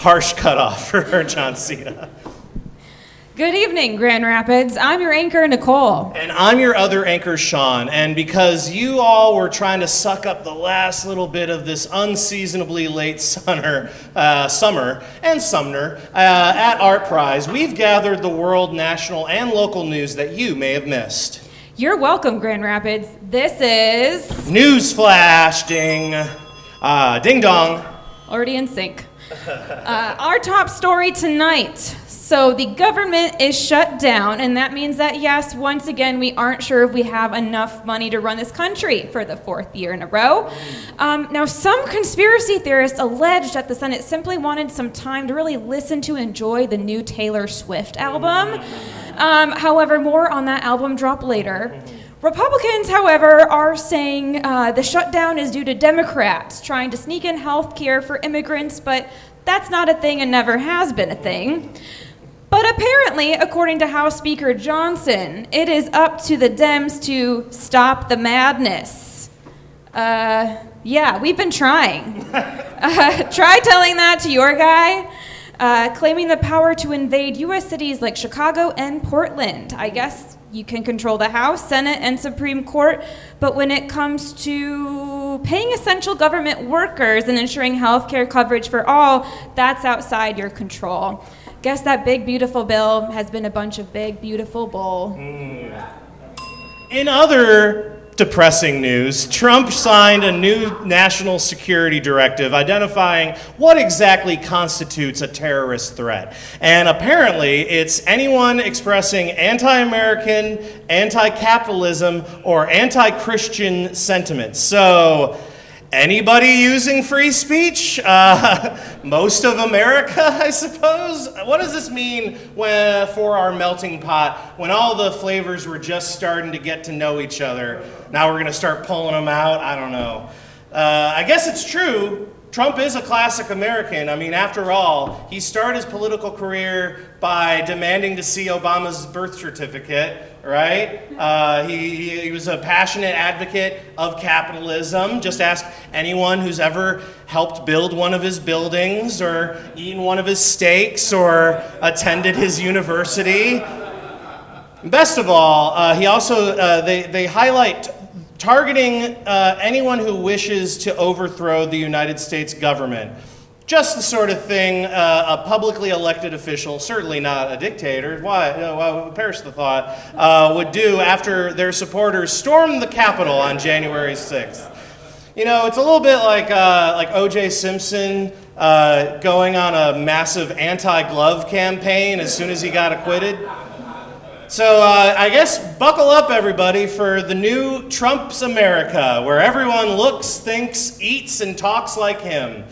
harsh cutoff for John Cena. Good evening, Grand Rapids. I'm your anchor, Nicole. And I'm your other anchor, Sean. And because you all were trying to suck up the last little bit of this unseasonably late summer and Sumner at Art Prize, we've gathered the world, national, and local news that you may have missed. You're welcome, Grand Rapids. This is... NewsFlash, ding. Ding dong. Already in sync. Our top story tonight. So the government is shut down, and that means that, yes, once again, we aren't sure if we have enough money to run this country for the fourth year in a row. Now, some conspiracy theorists allege that the Senate simply wanted some time to really listen to and enjoy the new Taylor Swift album. However, more on that album drop later. Republicans, however, are saying the shutdown is due to Democrats trying to sneak in health care for immigrants, but that's not a thing and never has been a thing. But apparently, according to House Speaker Johnson, it is up to the Dems to stop the madness. Yeah, we've been trying. Try telling that to your guy. Claiming the power to invade U.S. cities like Chicago and Portland. I guess you can control the House, Senate, and Supreme Court, but when it comes to paying essential government workers and ensuring health care coverage for all, that's outside your control. Guess that big, beautiful bill has been a bunch of big, beautiful bull. In other depressing news, Trump signed a new national security directive identifying what exactly constitutes a terrorist threat. And apparently, it's anyone expressing anti-American, anti-capitalism, or anti-Christian sentiments. So, anybody using free speech? Most of America, I suppose? What does this mean for our melting pot when all the flavors were just starting to get to know each other? Now we're going to start pulling them out? I don't know. I guess it's true. Trump is a classic American. I mean, after all, he started his political career by demanding to see Obama's birth certificate, right? He was a passionate advocate of capitalism. Just ask anyone who's ever helped build one of his buildings or eaten one of his steaks or attended his university. Best of all, he also, they highlight targeting anyone who wishes to overthrow the United States government. Just the sort of thing a publicly elected official, certainly not a dictator, perish the thought, would do after their supporters stormed the Capitol on January 6th. You know, it's a little bit like O.J. Simpson going on a massive anti-glove campaign as soon as he got acquitted. So I guess buckle up, everybody, for the new Trump's America, where everyone looks, thinks, eats, and talks like him.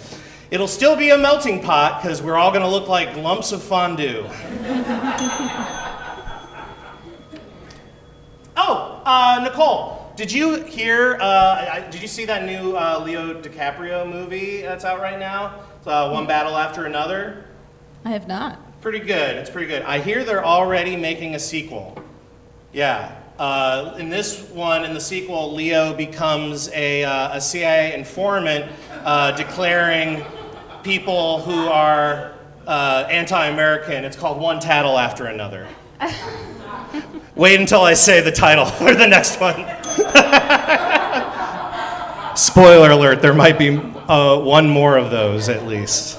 It'll still be a melting pot, because we're all going to look like lumps of fondue. Nicole, did you hear, did you see that new Leo DiCaprio movie that's out right now? It's One Battle After Another? I have not. Pretty good. It's pretty good. I hear they're already making a sequel. Yeah. In this one, in the sequel, Leo becomes a CIA informant declaring people who are anti-American. It's called One Tattle After Another. Wait until I say the title for the next one. Spoiler alert, there might be one more of those at least.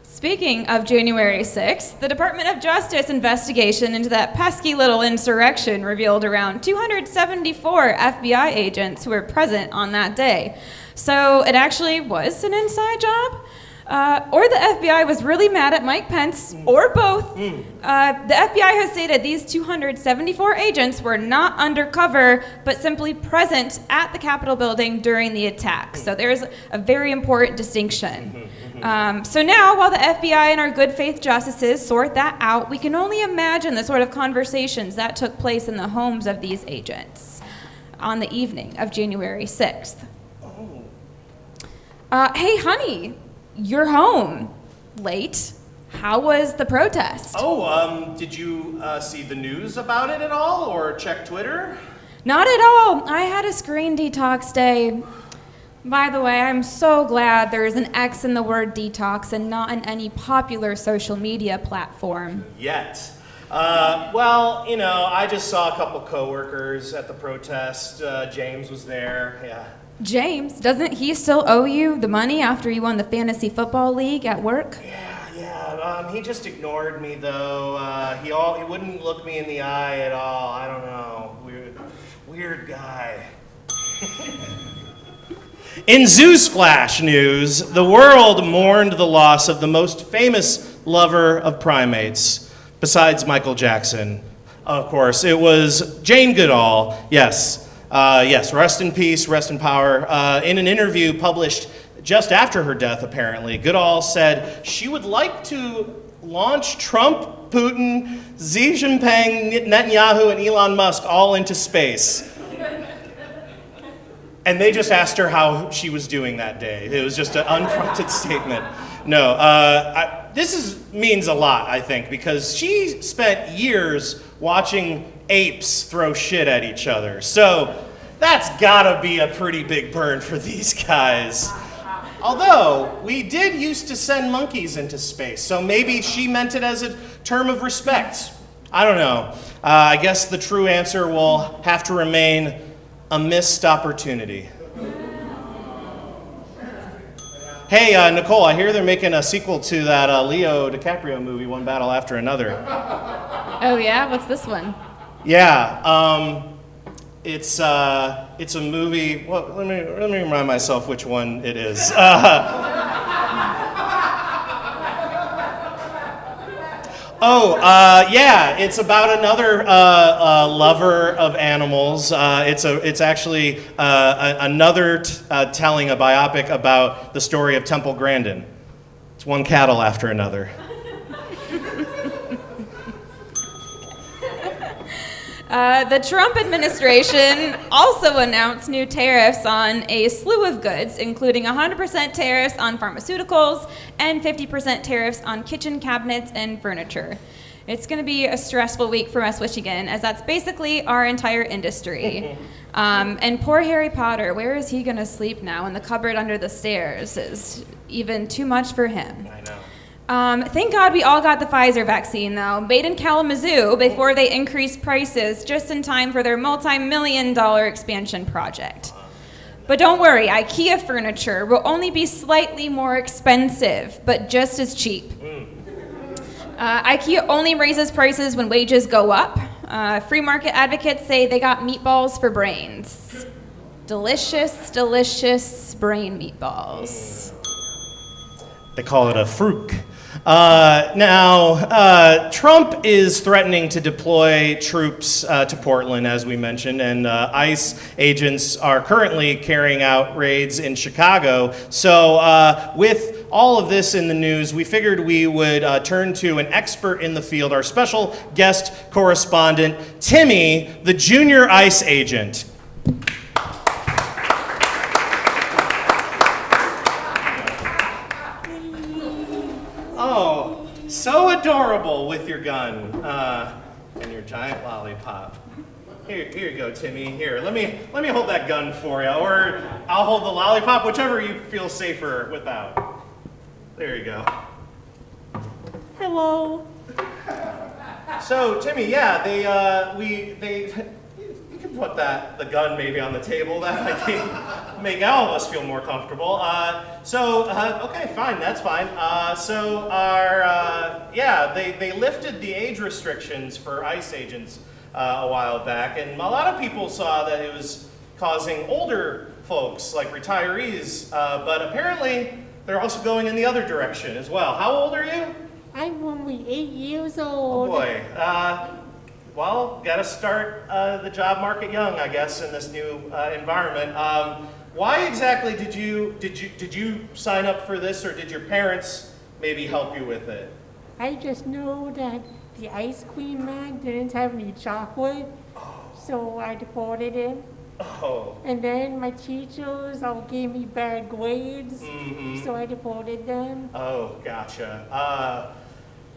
Speaking of January 6th, the Department of Justice investigation into that pesky little insurrection revealed around 274 FBI agents who were present on that day. So it actually was an inside job? Or the FBI was really mad at Mike Pence, or both. The FBI has stated these 274 agents were not undercover, but simply present at the Capitol building during the attack. So there's a very important distinction. So now, while the FBI and our good faith justices sort that out, we can only imagine the sort of conversations that took place in the homes of these agents on the evening of January 6th. Hey, honey, you're home late. How was the protest? Did you see the news about it at all, or check Twitter? Not at all. I had a screen detox day. By the way, I'm so glad there is an X in the word detox and not in any popular social media platform. Yet. Well, you know, I just saw a couple coworkers at the protest. James was there, yeah. James, doesn't he still owe you the money after you won the fantasy football league at work? Yeah, he just ignored me though. He wouldn't look me in the eye at all. I don't know, weird guy. In NewsFlash news, the world mourned the loss of the most famous lover of primates, besides Michael Jackson. Of course, it was Jane Goodall. Yes, rest in peace, rest in power. In an interview published just after her death, apparently, Goodall said she would like to launch Trump, Putin, Xi Jinping, Netanyahu, and Elon Musk all into space. And they just asked her how she was doing that day. It was just an unprompted statement. No, this means a lot, I think, because she spent years watching apes throw shit at each other. So that's gotta be a pretty big burn for these guys. Although, we did used to send monkeys into space, so maybe she meant it as a term of respect. I don't know. I guess the true answer will have to remain a missed opportunity. Hey, Nicole, I hear they're making a sequel to that Leo DiCaprio movie, One Battle After Another. Oh yeah? What's this one? Yeah, it's a movie. Well, let me remind myself which one it is. Yeah, it's about another lover of animals. It's actually another telling a biopic about the story of Temple Grandin. It's one cattle after another. The Trump administration also announced new tariffs on a slew of goods, including 100% tariffs on pharmaceuticals and 50% tariffs on kitchen cabinets and furniture. It's going to be a stressful week for West Michigan, as that's basically our entire industry. And poor Harry Potter, where is he going to sleep now? In the cupboard under the stairs is even too much for him. I know. Thank God we all got the Pfizer vaccine, though, made in Kalamazoo before they increased prices just in time for their multi-million-dollar expansion project. But don't worry, IKEA furniture will only be slightly more expensive, but just as cheap. IKEA only raises prices when wages go up. Free market advocates say they got meatballs for brains. Delicious, delicious brain meatballs. They call it a fruc. Now, Trump is threatening to deploy troops to Portland, as we mentioned, and ICE agents are currently carrying out raids in Chicago. So with all of this in the news, we figured we would turn to an expert in the field, our special guest correspondent, Timmy, the junior ICE agent. Oh, so adorable with your gun and your giant lollipop. Here you go, Timmy. Here, let me hold that gun for you, or I'll hold the lollipop, whichever you feel safer without. There you go. Hello. So, Timmy, yeah, you can put the gun maybe on the table. That might make all of us feel more comfortable. Okay, fine, that's fine. They lifted the age restrictions for ICE agents a while back, and a lot of people saw that it was causing older folks, like retirees, but apparently they're also going in the other direction as well. How old are you? I'm only 8 years Oh old. boy. Well, got to start the job market young, I guess, in this new environment. Why exactly did you sign up for this, or did your parents maybe help you with it? I just know that the ice cream man didn't have any chocolate, so I deported him. Oh. And then my teachers all gave me bad grades, so I deported them. Oh, gotcha.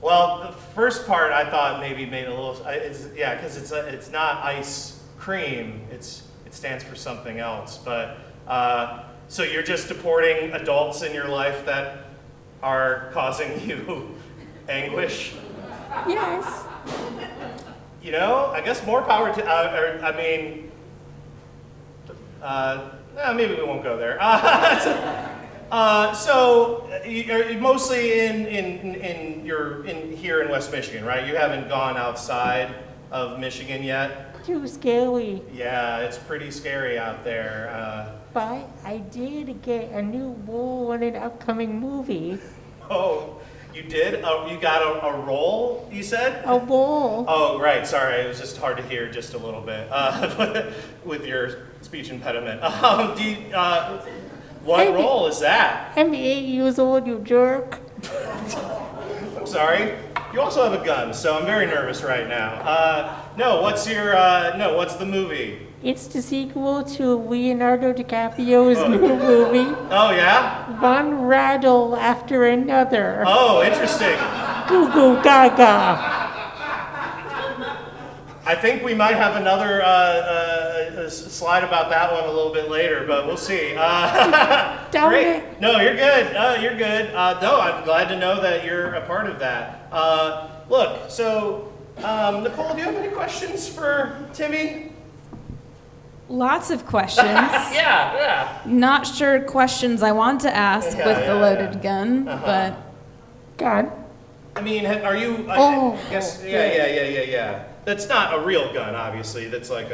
Well, the first part I thought maybe made a little, because it's not ice cream. It stands for something else. But So you're just deporting adults in your life that are causing you anguish? Yes. You know, I guess more power to, maybe we won't go there. So you're mostly in here in West Michigan, right? You haven't gone outside of Michigan yet? Too scary. Yeah, it's pretty scary out there. But I did get a new role in an upcoming movie. Oh, you did? You got a role, you said? A role. Oh, right. Sorry, it was just hard to hear just a little bit with your speech impediment. What role is that? I'm 8 years old, you jerk. I'm sorry. You also have a gun, so I'm very nervous right now. What's the movie? It's the sequel to Leonardo DiCaprio's new movie. Oh, yeah? One rattle after another. Oh, interesting. Goo goo gaga. I think we might have another slide about that one a little bit later, but we'll see. Great. No, you're good. You're good. No, I'm glad to know that you're a part of that. Look, so Nicole, do you have any questions for Timmy? Lots of questions. Yeah. Not sure questions I want to ask with the loaded gun, but... Gun? I mean, are you? Oh. Yes. Yeah. That's not a real gun, obviously. That's like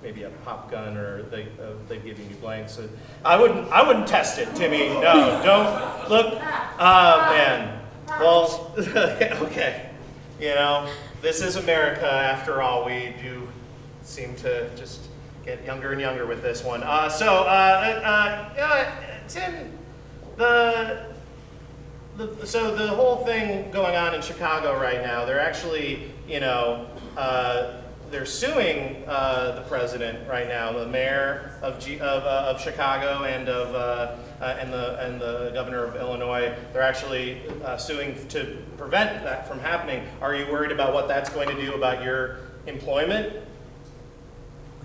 maybe a pop gun, or they've given you blanks. So I wouldn't test it, Timmy. No, don't look. Man. Well, okay. You know, this is America after all. We do seem to just get younger and younger with this one. Tim, so the whole thing going on in Chicago right now, they're actually, they're suing the president right now, the mayor of Chicago and the governor of Illinois. They're actually suing to prevent that from happening. Are you worried about what that's going to do about your employment?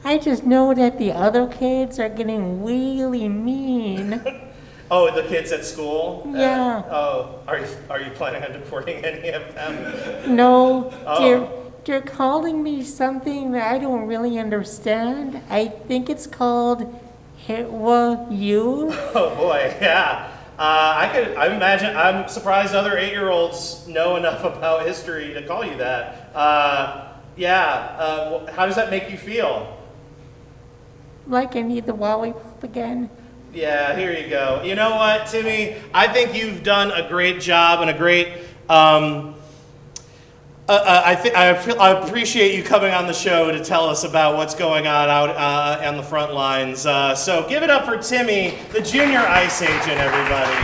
I just know that the other kids are getting really mean. Oh, the kids at school? Yeah. Are you planning on deporting any of them? No, Oh. they're calling me something that I don't really understand. I think it's called Hitler you. Oh boy, yeah. I imagine. I'm surprised other 8-year-olds know enough about history to call you that. How does that make you feel? Like I need the lollipop again. Yeah, here you go. You know what, Timmy? I think you've done a great job and a great. I appreciate you coming on the show to tell us about what's going on out on the front lines. So give it up for Timmy, the junior ICE agent, everybody.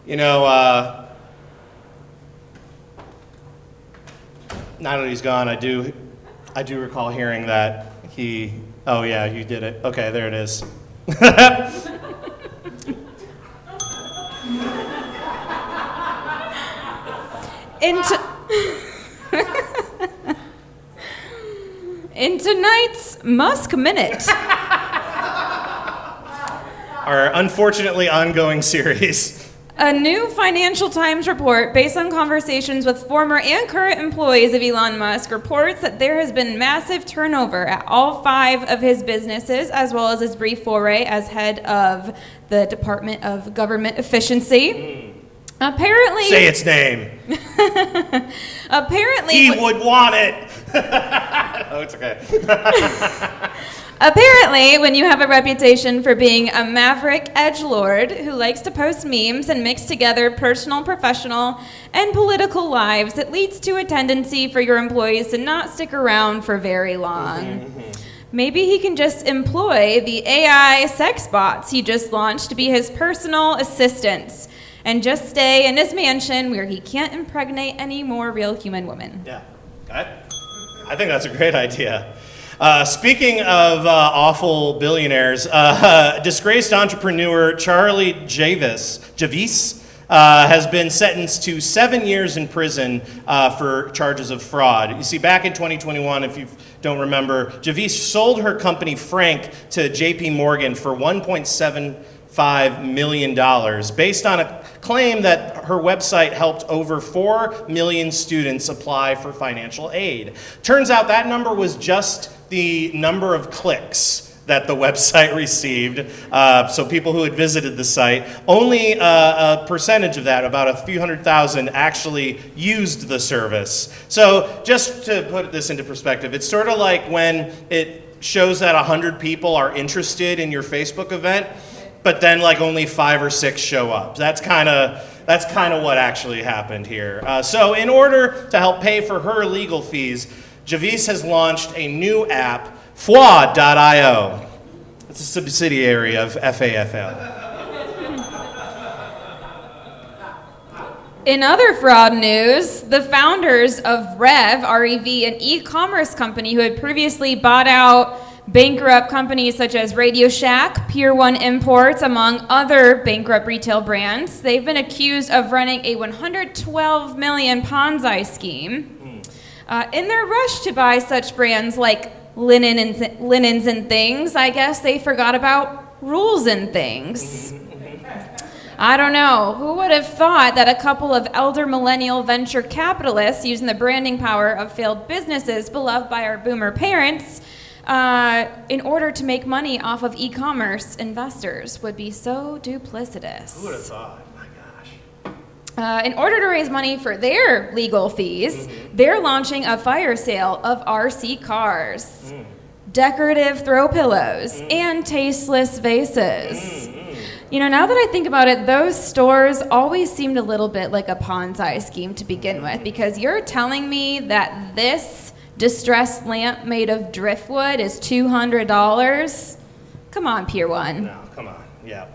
You know, now that he's gone, I do recall hearing that he. Oh yeah, you did it. Okay, there it is. In tonight's Musk Minute. Our unfortunately ongoing series. A new Financial Times report based on conversations with former and current employees of Elon Musk reports that there has been massive turnover at all 5 of his businesses, as well as his brief foray as head of the Department of Government Efficiency. Apparently... Say its name. Apparently... He would want it. Oh, it's okay. Apparently, when you have a reputation for being a maverick edgelord who likes to post memes and mix together personal, professional, and political lives, it leads to a tendency for your employees to not stick around for very long. Maybe he can just employ the AI sex bots he just launched to be his personal assistants and just stay in his mansion where he can't impregnate any more real human women. Yeah, I think that's a great idea. Speaking of awful billionaires, disgraced entrepreneur Charlie Javis has been sentenced to 7 years in prison for charges of fraud. You see, back in 2021, if you've don't remember, Javis sold her company Frank to JP Morgan for $1.75 million based on a claim that her website helped over 4 million students apply for financial aid. Turns out that number was just the number of clicks that the website received. So people who had visited the site, only a percentage of that, about a few 100,000, actually used the service. So just to put this into perspective, it's sort of like when it shows that 100 people are interested in your Facebook event, but then like only 5 or 6 show up. That's kind of what actually happened here. So in order to help pay for her legal fees, Javis has launched a new app, Fwa.io. It's a subsidiary of FAFL. In other fraud news, the founders of Rev, R-E-V, an e-commerce company who had previously bought out bankrupt companies such as Radio Shack, Pier 1 Imports, among other bankrupt retail brands, they've been accused of running a $112 million Ponzi scheme. In their rush to buy such brands like linens and things, I guess they forgot about rules and things. I don't know. Who would have thought that a couple of elder millennial venture capitalists using the branding power of failed businesses beloved by our boomer parents in order to make money off of e-commerce investors would be so duplicitous? Who would have thought? In order to raise money for their legal fees, they're launching a fire sale of RC cars, decorative throw pillows, and tasteless vases. You know, now that I think about it, those stores always seemed a little bit like a Ponzi scheme to begin with, because you're telling me that this distressed lamp made of driftwood is $200? Come on, Pier 1. No, come on, yeah.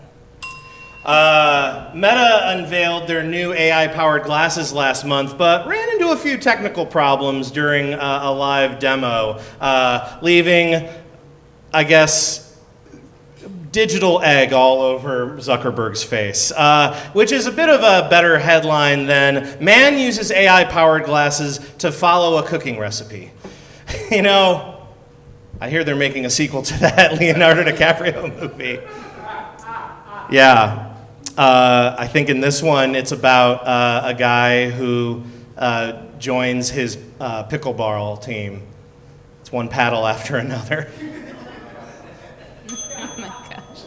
Meta unveiled their new AI-powered glasses last month, but ran into a few technical problems during a live demo, leaving, I guess, digital egg all over Zuckerberg's face, which is a bit of a better headline than "Man uses AI-powered glasses to follow a cooking recipe." You know, I hear they're making a sequel to that Leonardo DiCaprio movie. Yeah. I think in this one, it's about a guy who joins his pickleball team. It's one paddle after another. Oh my gosh.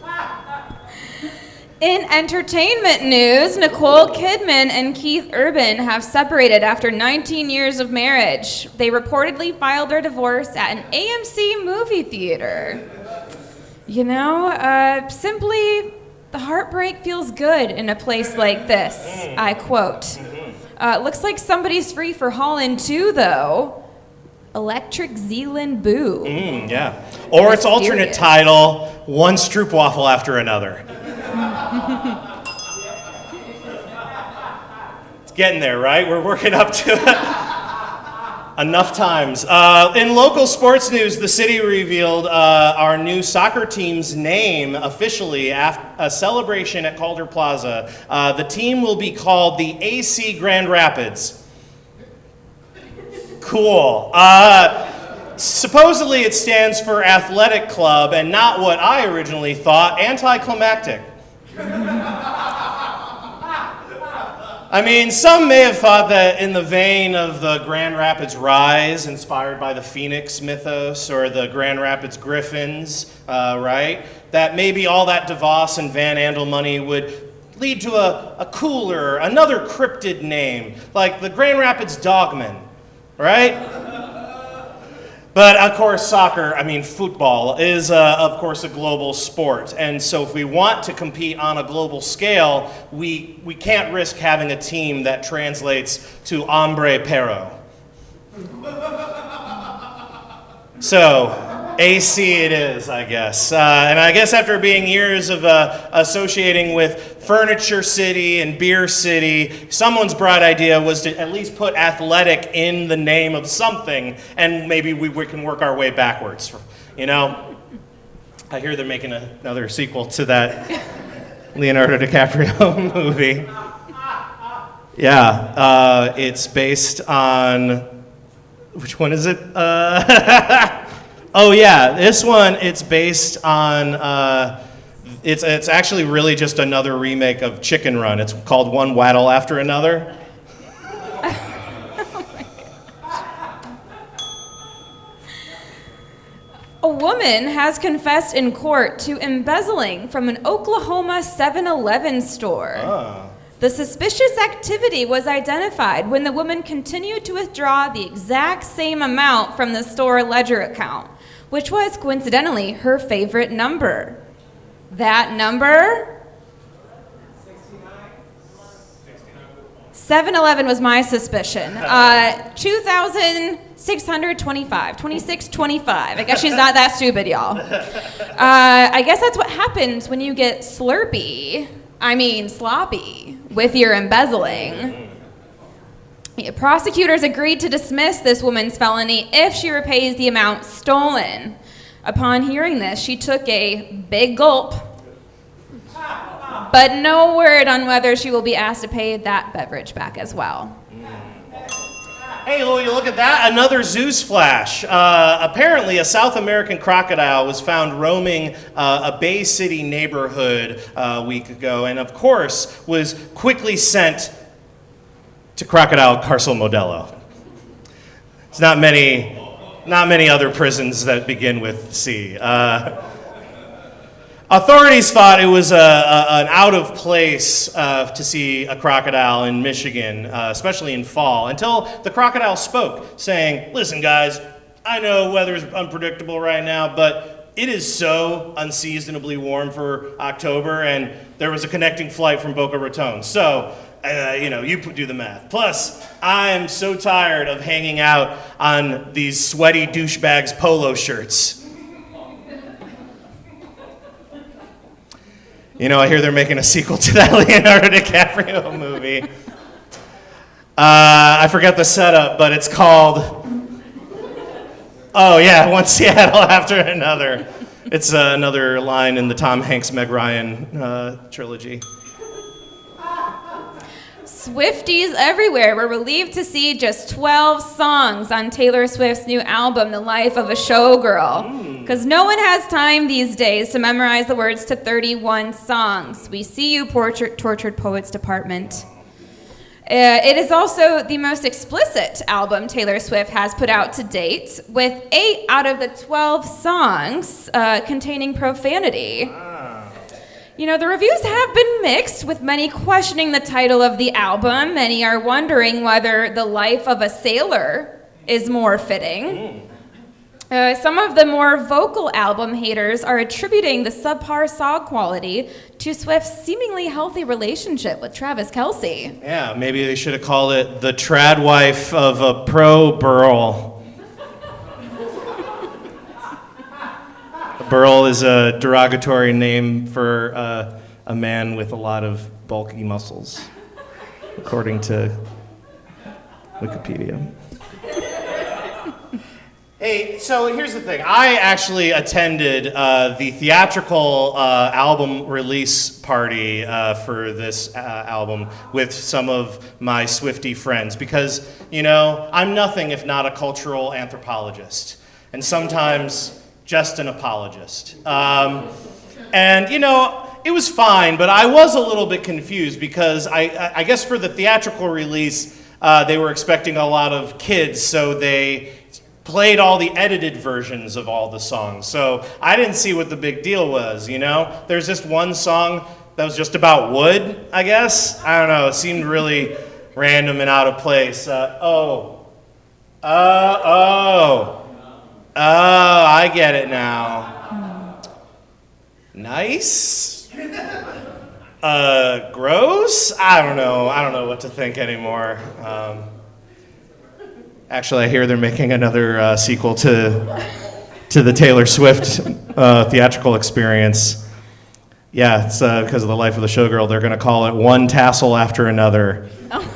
In entertainment news, Nicole Kidman and Keith Urban have separated after 19 years of marriage. They reportedly filed their divorce at an AMC movie theater. You know, simply, the heartbreak feels good in a place like this, I quote. Looks like somebody's free for Holland too, though. Electric Zealand Boo. Yeah. Or its alternate title, One Stroopwafel After Another. It's getting there, right? We're working up to it. Enough times. In local sports news, the city revealed our new soccer team's name officially after a celebration at Calder Plaza. The team will be called the AC Grand Rapids. Cool. Supposedly it stands for athletic club and not what I originally thought, anticlimactic. I mean, some may have thought that in the vein of the Grand Rapids Rise, inspired by the Phoenix mythos, or the Grand Rapids Griffins, right? That maybe all that DeVos and Van Andel money would lead to a cooler, another cryptid name, like the Grand Rapids Dogmen, right? But of course, soccer, I mean football, is of course a global sport. And so if we want to compete on a global scale, we can't risk having a team that translates to hombre pero. So, AC it is, I guess. And I guess after being years of associating with Furniture City and Beer City, someone's bright idea was to at least put athletic in the name of something, and maybe we can work our way backwards. You know? I hear they're making another sequel to that Leonardo DiCaprio movie. Yeah, it's based on Which one is it? Oh yeah, this one, it's based on, it's actually really just another remake of Chicken Run. It's called One Waddle After Another. A woman has confessed in court to embezzling from an Oklahoma 7-Eleven store. Oh. The suspicious activity was identified when the woman continued to withdraw the exact same amount from the store ledger account, which was coincidentally her favorite number. That number? 7-Eleven was my suspicion. 2,625, 2625. I guess she's not that stupid, y'all. I guess that's what happens when you get sloppy with your embezzling. Yeah, prosecutors agreed to dismiss this woman's felony if she repays the amount stolen. Upon hearing this, she took a big gulp, but no word on whether she will be asked to pay that beverage back as well. Hey, look at that, another NewsFlash. Apparently, a South American crocodile was found roaming a Bay City neighborhood a week ago, and of course, was quickly sent to Crocodile Carcel Modelo. There's not many other prisons that begin with C. Authorities thought it was an out of place to see a crocodile in Michigan, especially in fall, until the crocodile spoke, saying, "Listen, guys, I know weather's unpredictable right now, but it is so unseasonably warm for October, and there was a connecting flight from Boca Raton. So, you do the math. Plus, I'm so tired of hanging out on these sweaty douchebags polo shirts." I hear they're making a sequel to that Leonardo DiCaprio movie. I forget the setup, but it's called, One Seattle After Another. It's another line in the Tom Hanks, Meg Ryan trilogy. Swifties everywhere were relieved to see just 12 songs on Taylor Swift's new album, The Life of a Showgirl. Because no one has time these days to memorize the words to 31 songs. We see you, Tortured Poets Department. It is also the most explicit album Taylor Swift has put out to date, with 8 out of the 12 songs containing profanity. The reviews have been mixed, with many questioning the title of the album. Many are wondering whether The Life of a Sailor is more fitting. Some of the more vocal album haters are attributing the subpar song quality to Swift's seemingly healthy relationship with Travis Kelce. Yeah, maybe they should have called it The Trad Wife of a Pro Burl. Burl is a derogatory name for a man with a lot of bulky muscles, according to Wikipedia. Hey, so here's the thing. I actually attended the theatrical album release party for this album with some of my Swiftie friends because, I'm nothing if not a cultural anthropologist, and sometimes just an apologist. It was fine, but I was a little bit confused because I guess for the theatrical release, they were expecting a lot of kids, so they played all the edited versions of all the songs. So I didn't see what the big deal was, There's just one song that was just about wood, I guess. I don't know, it seemed really random and out of place. I get it now. Nice? Gross? I don't know what to think anymore. Actually, I hear they're making another sequel to the Taylor Swift theatrical experience. Yeah, it's because of The Life of the Showgirl. They're going to call it One Tassel After Another. Oh.